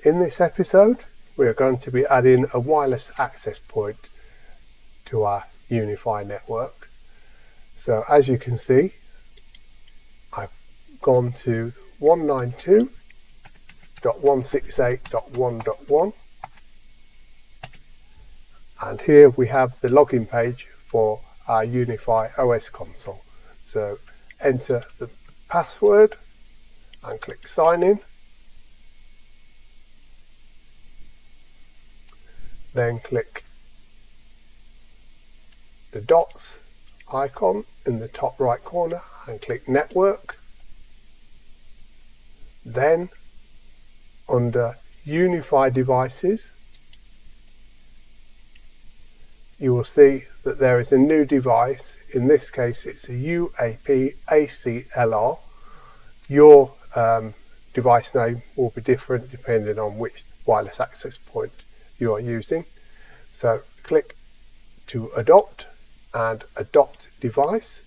In this episode, we are going to be adding a wireless access point to our UniFi network. So as you can see, I've gone to 192.168.1.1, and here we have the login page for our UniFi OS console. So enter the password and click sign in. Then click the dots icon in the top right corner and click network. Then under UniFi devices, you will see that there is a new device. In this case, it's a UAP-AC-LR. Your device name will be different depending on which wireless access point you are using. So click to adopt and adopt device.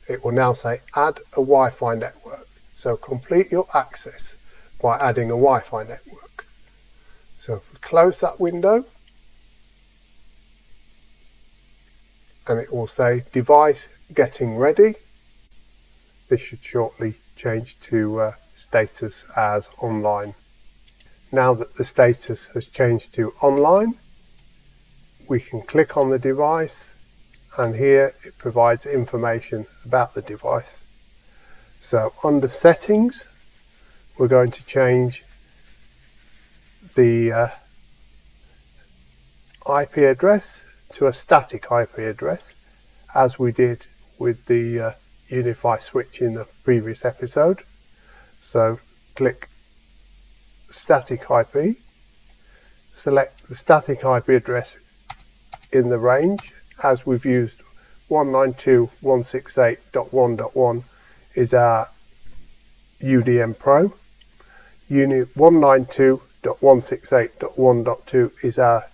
It will now say add a Wi-Fi network. So complete your access by adding a Wi-Fi network. So if we close that window, and it will say device getting ready. This should shortly change to status as online. Now that the status has changed to online, we can click on the device, and here it provides information about the device. So under settings, we're going to change the IP address to a static IP address, as we did with the UniFi switch in the previous episode. So click static IP, select the static IP address in the range, as we've used 192.168.1.1 is our UDM-Pro, 192.168.1.2 is our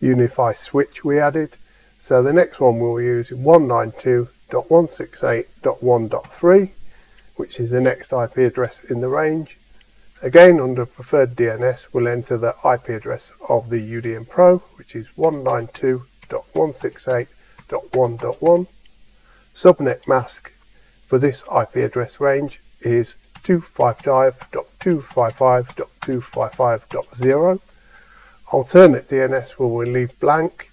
UniFi switch we added. So the next one we'll use is 192.168.1.3, which is the next IP address in the range. Again, under preferred DNS, we'll enter the IP address of the UDM-Pro, which is 192.168.1.1. Subnet mask for this IP address range is 255.255.255.0. Alternate DNS we will leave blank.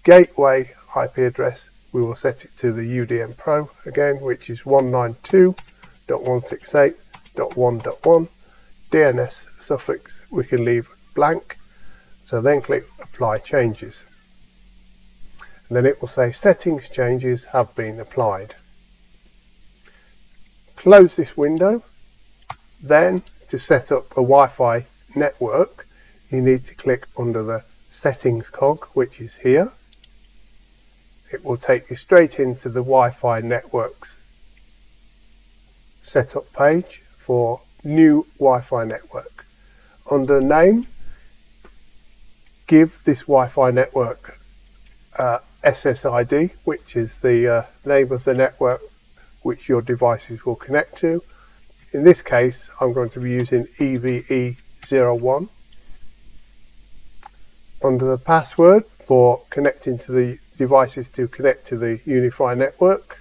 Gateway IP address, we will set it to the UDM-Pro again, which is 192.168.1.1. DNS suffix we can leave blank. So then click apply changes. And then it will say settings changes have been applied. Close this window. Then to set up a Wi-Fi network, you need to click under the settings cog, which is here. It will take you straight into the Wi-Fi networks setup page for new Wi-Fi network. Under name, give this Wi-Fi network SSID, which is the name of the network which your devices will connect to. In this case, I'm going to be using EVE01. Under the password for connecting to the devices to connect to the UniFi network,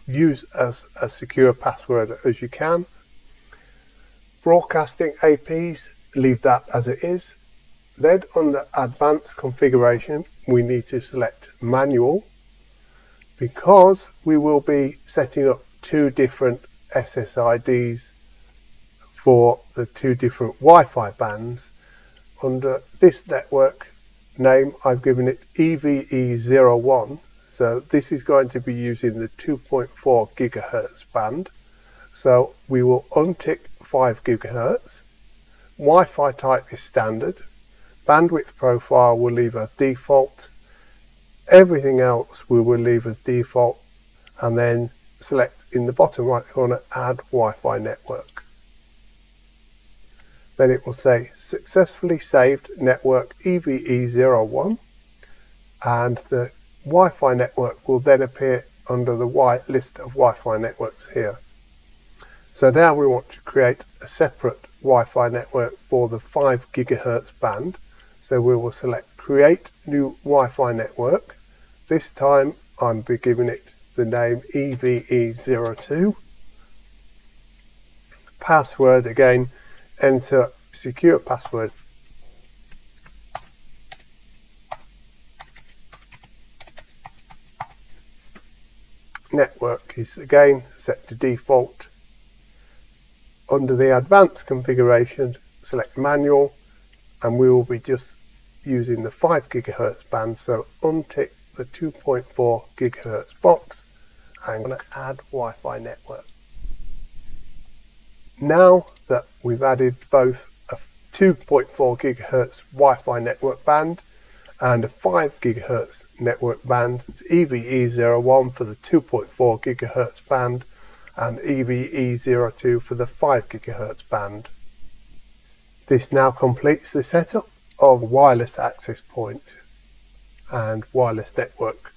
use as a secure password as you can. Broadcasting APs, leave that as it is. Then under advanced configuration, we need to select manual, because we will be setting up two different SSIDs for the two different Wi-Fi bands. Under this network name, I've given it EVE01. So this is going to be using the 2.4 gigahertz band. So we will untick 5 gigahertz. Wi-Fi type is standard. Bandwidth profile will leave as default. Everything else we will leave as default, and then select in the bottom right corner add Wi-Fi network. Then it will say successfully saved network EVE01, and the Wi-Fi network will then appear under the list of Wi-Fi networks here. So now we want to create a separate Wi-Fi network for the 5 GHz band. So we will select Create New Wi-Fi Network. This time I'm giving it the name EVE02. Password again, enter secure password. Network is again set to default. Under the advanced configuration, select manual, and we will be just using the 5 GHz band, so untick the 2.4 GHz box and add Wi-Fi network. Now that we've added both a 2.4 GHz Wi-Fi network band and a 5 GHz network band, it's EVE01 for the 2.4 GHz band and EVE02 for the 5 GHz band. This now completes the setup of wireless access point and wireless network.